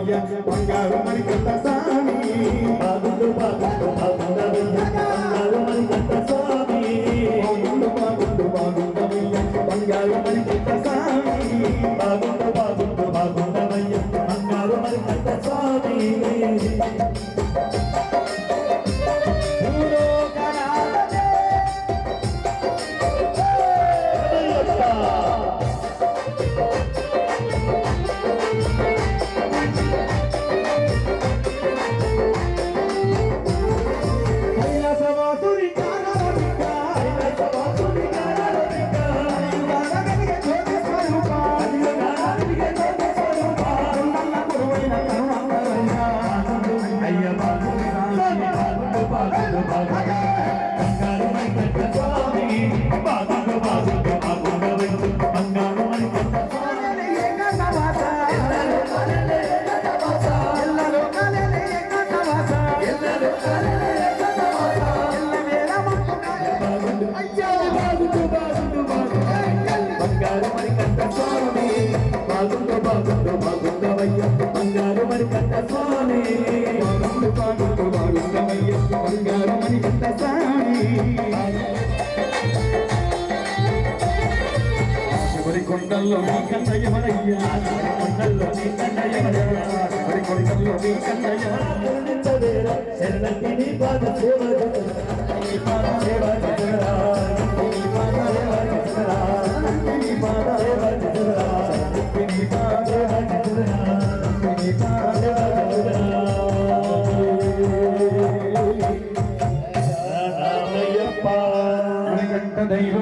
బాగుండవయ్యా బంగారు మణికంఠ స్వామి బాగుండు బాగుండు బాగుండవయ్యా బంగారు మణికంఠ స్వామి బాగుండు బాగుండు బాగుండవయ్యా బంగారు మణికంఠ స్వామి బాగుండు బాగుండు బాగుండవయ్యా బంగారు మణికంఠ స్వామి బంగారు మణికంఠ స్వామి బాగుండు బాగుండు బాగుండవయ్యా బంగారు మణికంఠ స్వామి శబరి కొండల్లో నీ కన్నయ్యమనయ్యా కొండల్లో నీ కన్నయ్యమనయ్యా శబరి కొండల్లో నీ కన్నయ్య శరణి నీ పాద సేవ సేవ జగరా నీ పాద సేవ జగరా నీ పాద సేవ జగరా నీ పాద సేవ జగరా నీ పాద సేవ జగరా రామయ్యప్ప మణికంఠ దైవం